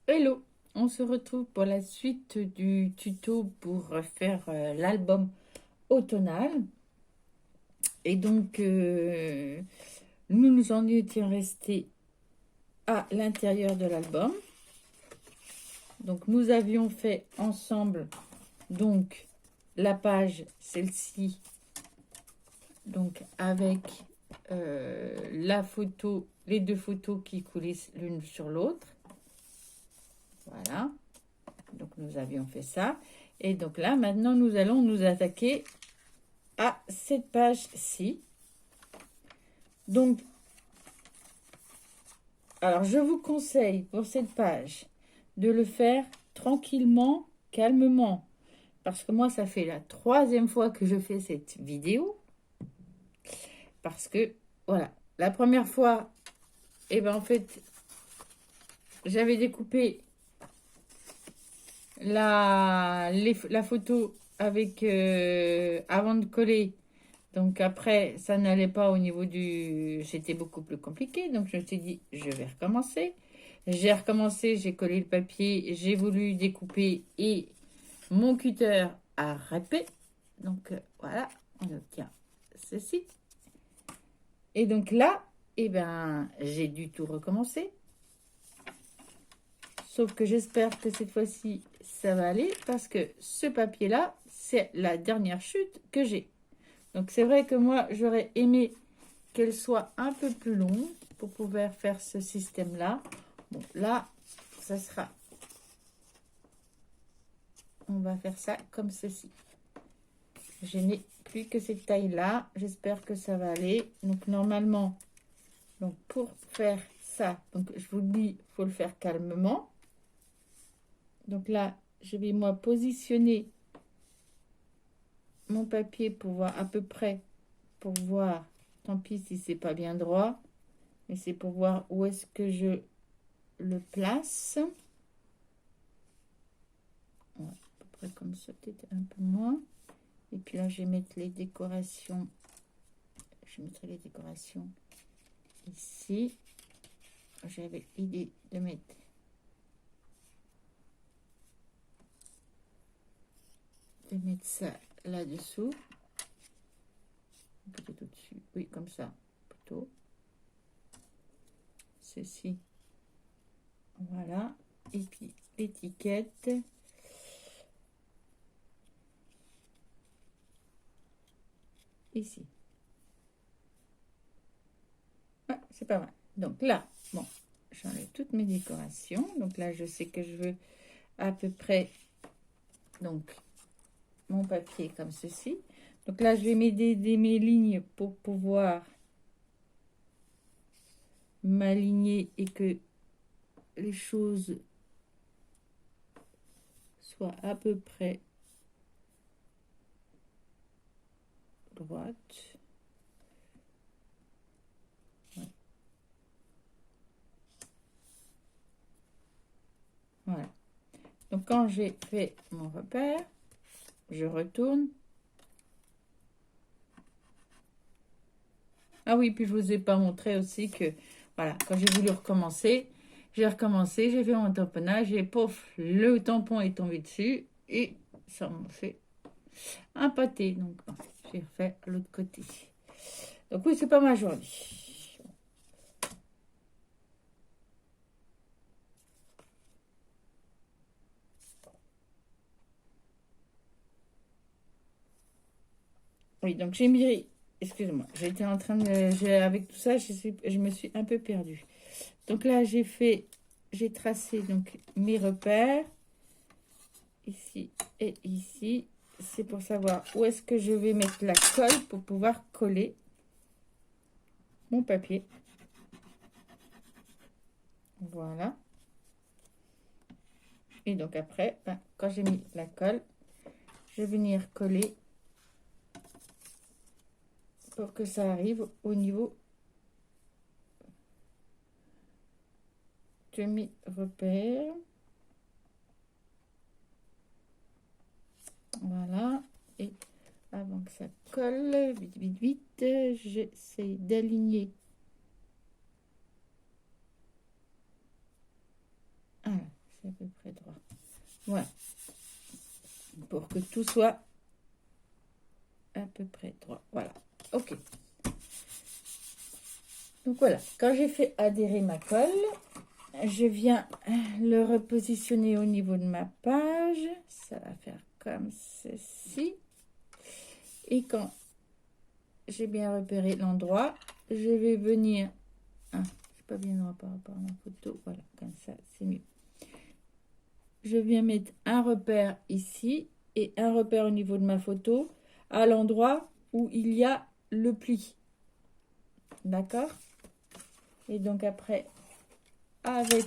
Hello, on se retrouve pour la suite du tuto pour faire l'album automnal. Et donc, nous nous en étions restés à l'intérieur de l'album. Donc, nous avions fait ensemble donc la page, celle-ci, donc avec la photo, les deux photos qui coulissent l'une sur l'autre. Voilà. Donc, nous avions fait ça. Et donc là, maintenant, nous allons nous attaquer à cette page-ci. Donc, alors, je vous conseille pour cette page de le faire tranquillement, calmement. Parce que moi, ça fait la 3e fois que je fais cette vidéo. Parce que, voilà, la première fois, eh ben, en fait, j'avais découpé la photo avec avant de coller. Donc après, ça n'allait pas au niveau du... C'était beaucoup plus compliqué. Donc je me suis dit, je vais recommencer. J'ai recommencé, j'ai collé le papier, j'ai voulu découper et mon cutter a râpé. Donc voilà, on obtient ceci. Et donc là, eh ben, j'ai dû tout recommencer. Sauf que j'espère que cette fois-ci, ça va aller parce que ce papier-là, c'est la dernière chute que j'ai. Donc c'est vrai que moi, j'aurais aimé qu'elle soit un peu plus longue pour pouvoir faire ce système-là. Bon, là, ça sera... On va faire ça comme ceci. Je n'ai plus que cette taille-là. J'espère que ça va aller. Donc normalement, donc pour faire ça, donc je vous dis, il faut le faire calmement. Donc là, je vais moi positionner mon papier pour voir à peu près, pour voir, tant pis si c'est pas bien droit, mais c'est pour voir où est-ce que je le place. Ouais, à peu près comme ça, peut-être un peu moins. Et puis là, je vais mettre les décorations. Je mettrai les décorations ici. J'avais l'idée de mettre ça là-dessous. Peut-être au-dessus. Oui, comme ça, plutôt. Ceci. Voilà. Et puis l'étiquette. Ici. Ouais, c'est pas mal. Donc là, bon, j'enlève toutes mes décorations. Donc là, je sais que je veux à peu près donc mon papier comme ceci. Donc là, je vais m'aider mes lignes pour pouvoir m'aligner et que les choses soient à peu près droites. Ouais. Voilà. Donc quand j'ai fait mon repère, je retourne. Ah oui, puis je vous ai pas montré aussi que, voilà, quand j'ai voulu recommencer, j'ai recommencé, j'ai fait mon tamponnage et pouf, le tampon est tombé dessus et ça m'a fait un pâté. Donc, bon, j'ai refait l'autre côté. Donc oui, c'est pas mal aujourd'hui. Oui, donc j'ai mis, excusez-moi, j'étais en train de, avec tout ça, je me suis un peu perdue. Donc là, j'ai tracé donc mes repères, ici et ici. C'est pour savoir où est-ce que je vais mettre la colle pour pouvoir coller mon papier. Voilà. Et donc après, ben, quand j'ai mis la colle, je vais venir coller pour que ça arrive au niveau de mes repères. Voilà. Et avant que ça colle, vite, vite, vite, j'essaie d'aligner. Voilà, c'est à peu près droit. Voilà. Pour que tout soit à peu près droit. Voilà. Ok. Donc voilà. Quand j'ai fait adhérer ma colle, je viens le repositionner au niveau de ma page. Ça va faire comme ceci. Et quand j'ai bien repéré l'endroit, je vais venir... Ah, je suis pas bien droit par rapport à ma photo. Voilà, comme ça, c'est mieux. Je viens mettre un repère ici et un repère au niveau de ma photo à l'endroit où il y a le pli. D'accord? Et donc après, avec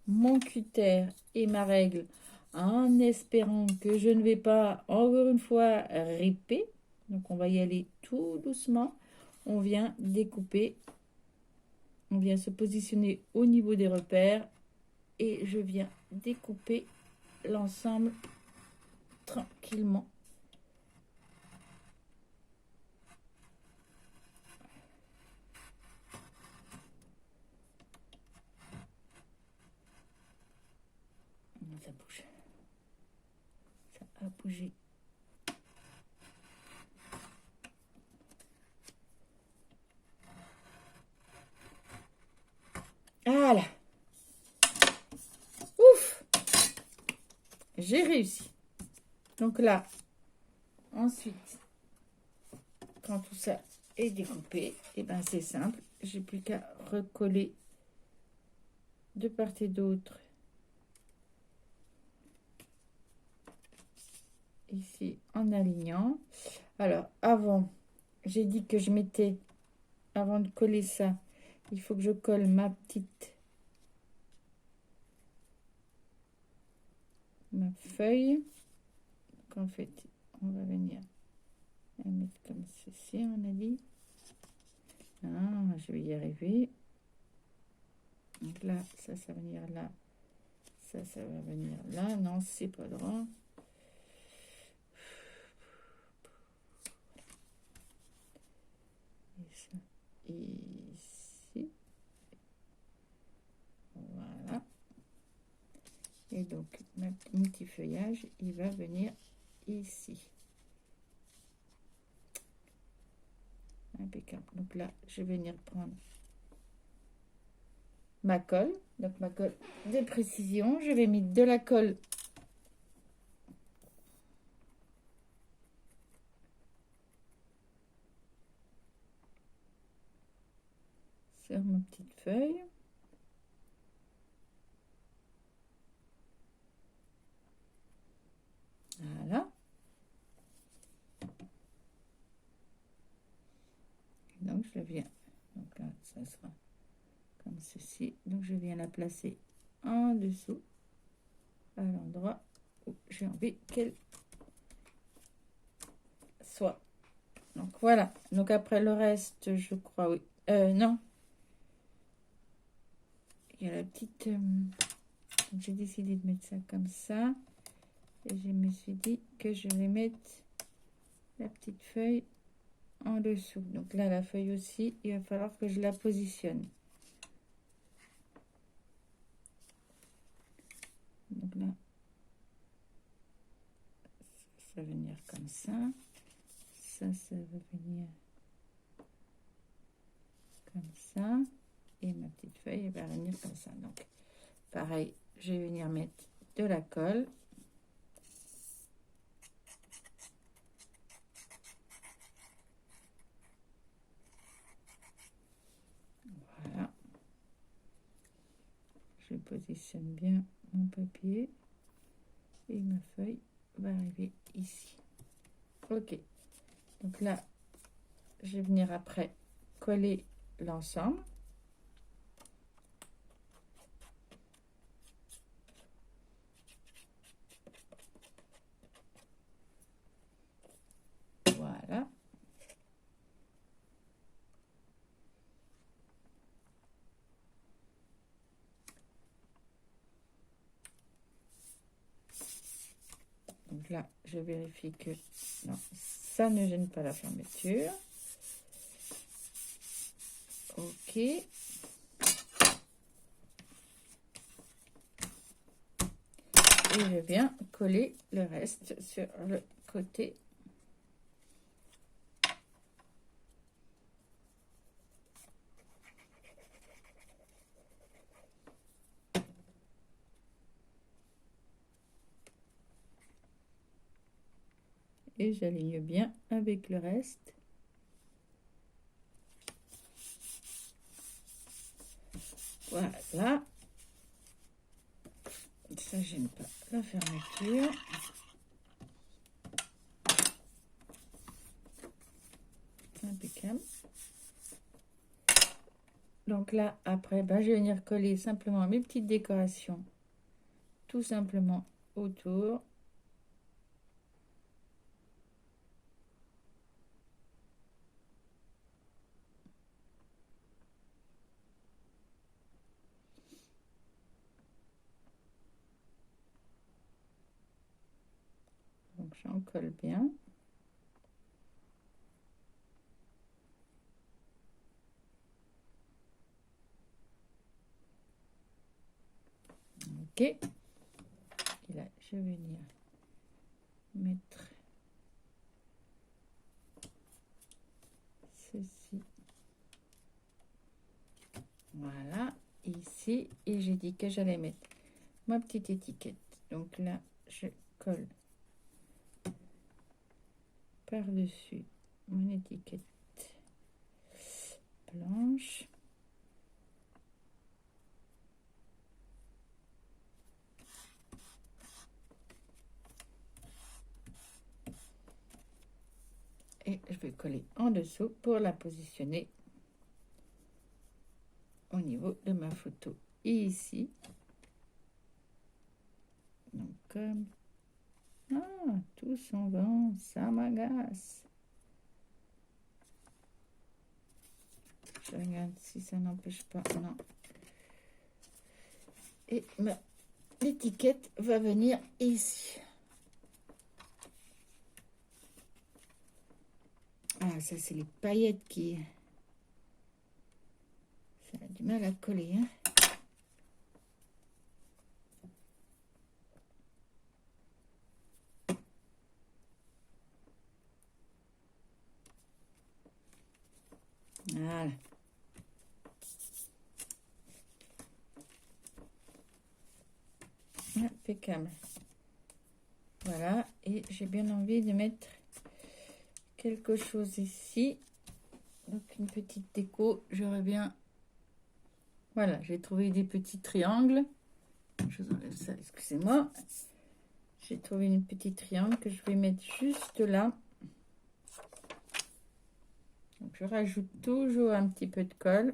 mon cutter et ma règle, en espérant que je ne vais pas, encore une fois, riper. Donc on va y aller tout doucement. On vient découper. On vient se positionner au niveau des repères. Et je viens découper l'ensemble tranquillement. Ça bouge. Ça a bougé. Voilà. Ouf! J'ai réussi. Donc là, ensuite, quand tout ça est découpé, et ben c'est simple. J'ai plus qu'à recoller de part et d'autre. Ici, en alignant. Alors, avant, j'ai dit que je mettais, avant de coller ça, il faut que je colle ma feuille. Donc, en fait, on va venir la mettre comme ceci, on a dit. Ah, je vais y arriver. Donc là, ça va venir là. Ça va venir là. Non, c'est pas droit. Et ça, ici. Voilà. Et donc, mon petit feuillage, il va venir ici. Impeccable. Donc là, je vais venir prendre ma colle. Donc ma colle de précision. Je vais mettre de la colle sur ma petite feuille. Voilà. Donc je viens. Donc là, ça sera comme ceci. Donc je viens la placer en dessous à l'endroit où j'ai envie qu'elle soit. Donc voilà. Donc après le reste, je crois, oui. Non. Il y a la petite... j'ai décidé de mettre ça comme ça. Et je me suis dit que je vais mettre la petite feuille en dessous. Donc là, la feuille aussi, il va falloir que je la positionne. Donc là, ça va venir comme ça. Ça va venir comme ça. Et ma petite feuille, elle va venir comme ça. Donc, pareil, je vais venir mettre de la colle. Voilà. Je positionne bien mon papier. Et ma feuille va arriver ici. Ok. Donc là, je vais venir après coller l'ensemble. Voilà. Donc là, je vérifie que non, ça ne gêne pas la fermeture. Ok. Et je viens coller le reste sur le côté. Et j'aligne bien avec le reste. Voilà. Ça gêne pas la fermeture. Impeccable. Donc là, après, je vais venir coller simplement mes petites décorations. Tout simplement autour. Donc j'en colle bien. Ok. Et là, je vais venir mettre ceci. Voilà, ici. Et j'ai dit que j'allais mettre ma petite étiquette. Donc là, je colle par-dessus mon étiquette blanche. Et je vais coller en dessous pour la positionner au niveau de ma photo. Et ici, donc comme... Ah, tout s'en va, ça m'agace. Je regarde si ça n'empêche pas, non. Et l'étiquette va venir ici. Ah, ça c'est les paillettes qui... Ça a du mal à coller, hein. Voilà. Impeccable. Voilà, et j'ai bien envie de mettre quelque chose ici. Donc une petite déco, j'aurais bien... Voilà, j'ai trouvé des petits triangles. Je vous enlève ça, excusez-moi. J'ai trouvé une petite triangle que je vais mettre juste là. Donc je rajoute toujours un petit peu de colle.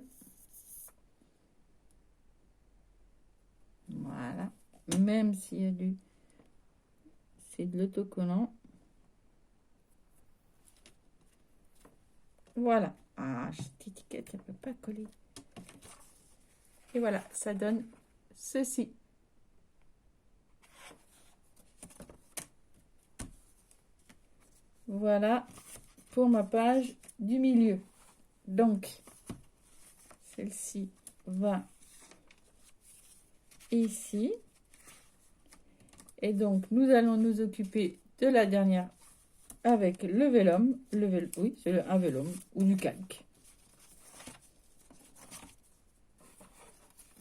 Voilà, même s'il y a du... C'est de l'autocollant. Voilà. Ah, cette étiquette, elle ne peut pas coller. Et voilà, ça donne ceci. Voilà pour ma page du milieu. Donc, celle-ci va ici. Et donc, nous allons nous occuper de la dernière avec le vélum. Oui, c'est un vélum ou du calque.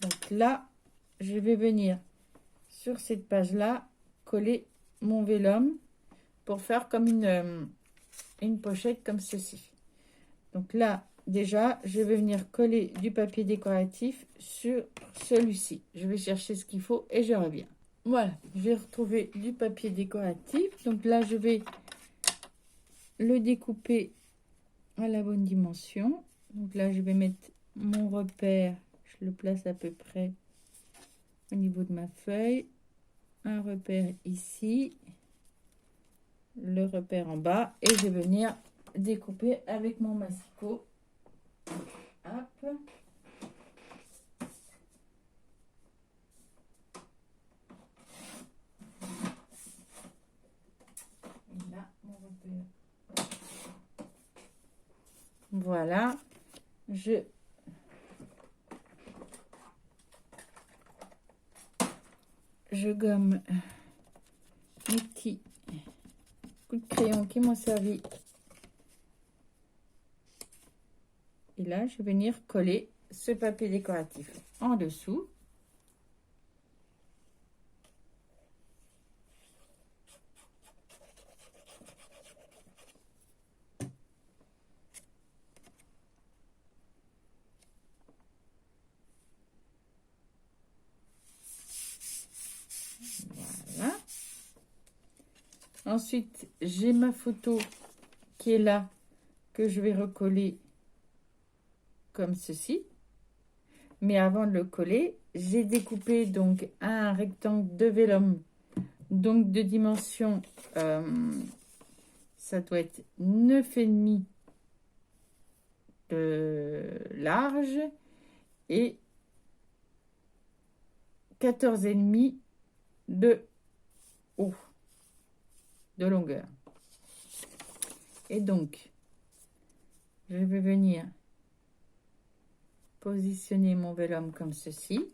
Donc là, je vais venir sur cette page-là coller mon vélum pour faire comme une pochette comme ceci. Donc là, déjà, je vais venir coller du papier décoratif sur celui-ci. Je vais chercher ce qu'il faut et je reviens. Voilà, j'ai retrouvé du papier décoratif. Donc là, je vais le découper à la bonne dimension. Donc là, je vais mettre mon repère. Je le place à peu près au niveau de ma feuille. Un repère ici. Le repère en bas. Et je vais venir découper avec mon massicot. Hop. Et là, mon repère. Voilà. Je gomme mes petits coups de crayon qui m'ont servi. Et là, je vais venir coller ce papier décoratif en dessous. Voilà. Ensuite, j'ai ma photo qui est là, que je vais recoller comme ceci. Mais avant de le coller, j'ai découpé donc un rectangle de vélum, donc de dimension, ça doit être 9,5 de large et 14,5 de haut, de longueur. Et donc, je vais venir positionner mon vélum comme ceci.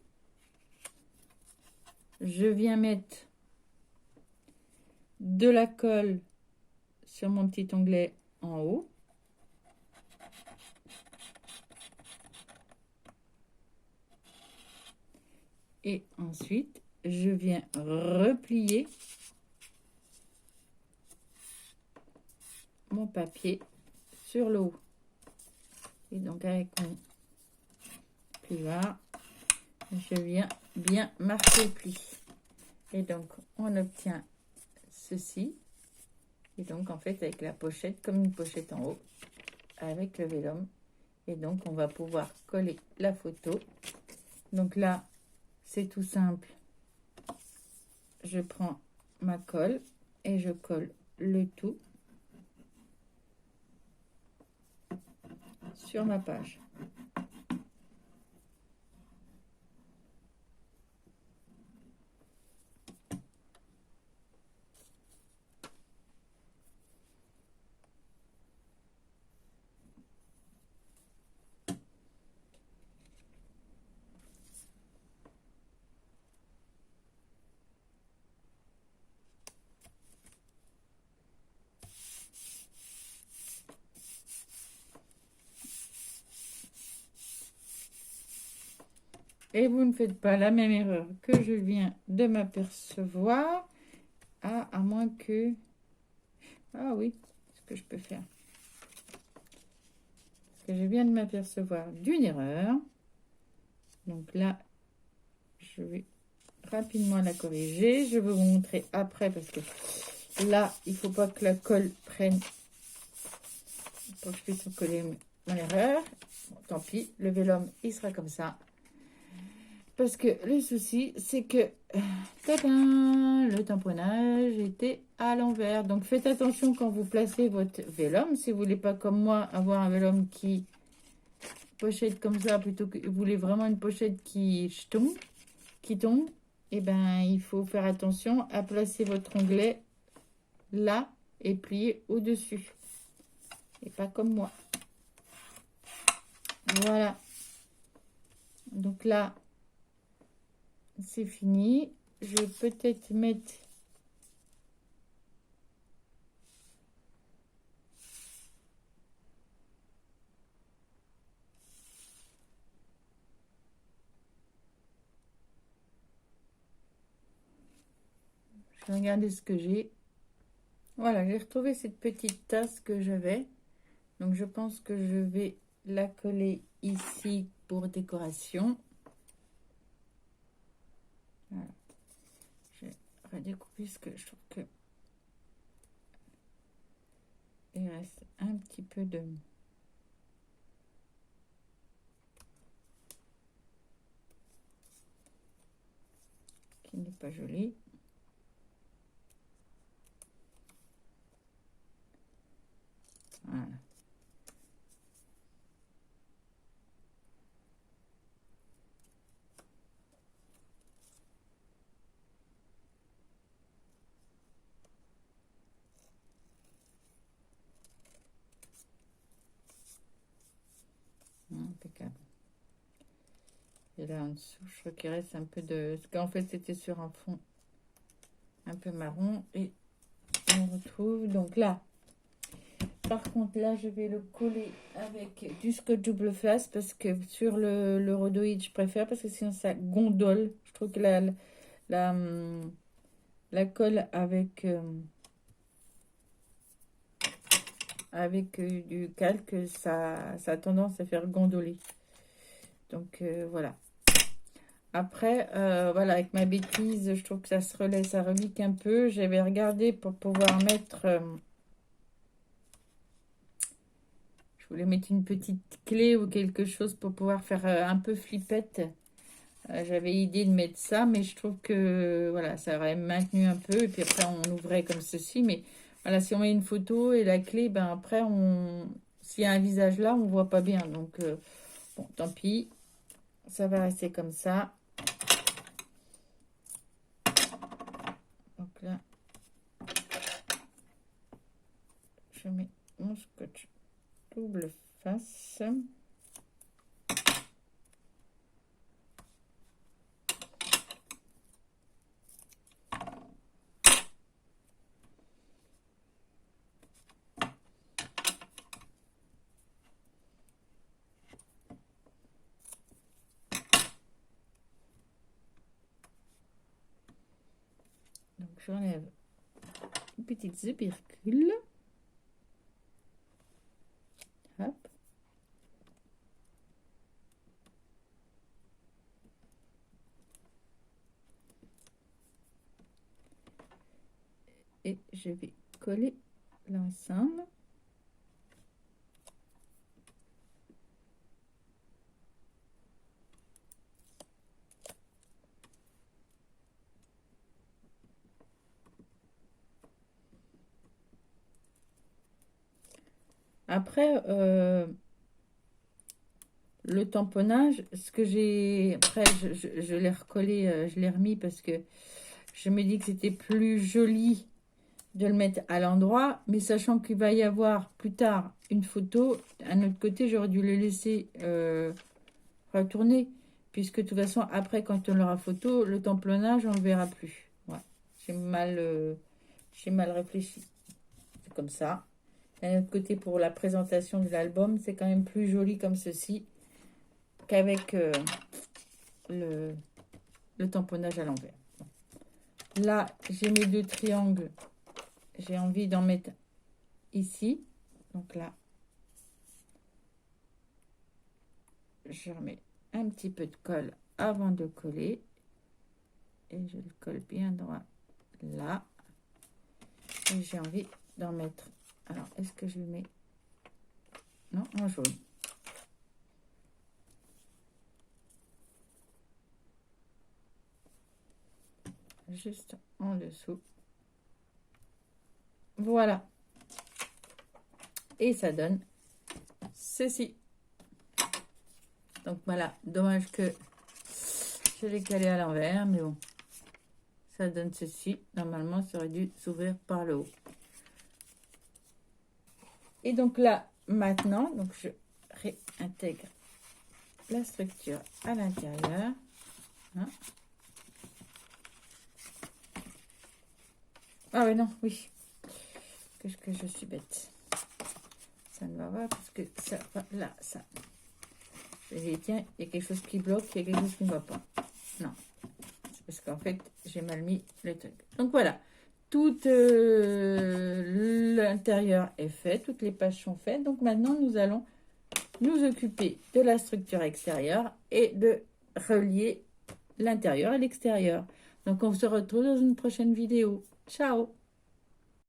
Je viens mettre de la colle sur mon petit onglet en haut. Et ensuite, je viens replier mon papier sur le haut. Et donc, avec mon plioir, je viens bien marquer le pli. Et donc, on obtient ceci. Et donc, en fait, avec la pochette, comme une pochette en haut, avec le vélum. Et donc, on va pouvoir coller la photo. Donc là, c'est tout simple. Je prends ma colle et je colle le tout sur ma page. Et vous ne faites pas la même erreur que je viens de m'apercevoir. Ah, à moins que... Ah oui, ce que je peux faire. Parce que je viens de m'apercevoir d'une erreur. Donc là, je vais rapidement la corriger. Je vais vous montrer après parce que là, il ne faut pas que la colle prenne pour que je puisse coller mon erreur. Bon, tant pis, le vélum, il sera comme ça. Parce que le souci, c'est que le tamponnage était à l'envers. Donc, faites attention quand vous placez votre vélum. Si vous voulez pas, comme moi, avoir un vélum qui pochette comme ça, plutôt que vous voulez vraiment une pochette qui tombe, et ben, il faut faire attention à placer votre onglet là et plier au-dessus. Et pas comme moi. Voilà. Donc là, c'est fini. Je vais peut-être mettre... Je vais regarder ce que j'ai. Voilà, j'ai retrouvé cette petite tasse que j'avais. Donc, je pense que je vais la coller ici pour décoration. Voilà. Je vais redécouper ce que je trouve que... Il reste un petit peu de... qui n'est pas joli. Voilà. Impeccable. Et là en dessous, je crois qu'il reste un peu de... Parce qu'en fait, c'était sur un fond un peu marron. Et on retrouve donc là. Par contre, là, je vais le coller avec du scotch double face parce que sur le rhodoïde, je préfère parce que sinon ça gondole. Je trouve que la, la colle avec du calque, ça a tendance à faire gondoler. Donc voilà. Après, voilà, avec ma bêtise, je trouve que ça se relaie, ça relique un peu. J'avais regardé pour pouvoir mettre... je voulais mettre une petite clé ou quelque chose pour pouvoir faire un peu flippette. J'avais idée de mettre ça, mais je trouve que voilà, ça aurait maintenu un peu. Et puis après, on ouvrait comme ceci. Mais voilà, si on met une photo et la clé, ben après, s'il y a un visage là, on voit pas bien. Donc, bon, tant pis. Ça va rester comme ça. Donc là, je mets mon scotch double face. Donc j'enlève une petite zipircule. Hop. Et je vais coller l'ensemble. Après, le tamponnage, ce que j'ai... Après, je l'ai recollé, je l'ai remis parce que je me dis que c'était plus joli de le mettre à l'endroit. Mais sachant qu'il va y avoir plus tard une photo, à notre côté, j'aurais dû le laisser retourner. Puisque de toute façon, après, quand on aura photo, le tamponnage, on ne le verra plus. Ouais. J'ai mal réfléchi. C'est comme ça. D'un autre côté, pour la présentation de l'album, c'est quand même plus joli comme ceci qu'avec le tamponnage à l'envers. Là, j'ai mes deux triangles. J'ai envie d'en mettre ici. Donc là, je remets un petit peu de colle avant de coller. Et je le colle bien droit là. Et j'ai envie d'en mettre... Alors, est-ce que je le mets... Non, en jaune. Juste en dessous. Voilà. Et ça donne ceci. Donc voilà, dommage que je l'ai calé à l'envers, mais bon. Ça donne ceci. Normalement, ça aurait dû s'ouvrir par le haut. Et donc là, maintenant, donc je réintègre la structure à l'intérieur. Hein. Ah oui, non, oui. Que je suis bête. Ça ne va pas parce que ça va là, ça. Je dis, tiens, il y a quelque chose qui bloque, il y a quelque chose qui ne va pas. Non. C'est parce qu'en fait, j'ai mal mis le truc. Donc voilà. Tout l'intérieur est fait. Toutes les pages sont faites. Donc maintenant, nous allons nous occuper de la structure extérieure et de relier l'intérieur et l'extérieur. Donc on se retrouve dans une prochaine vidéo. Ciao!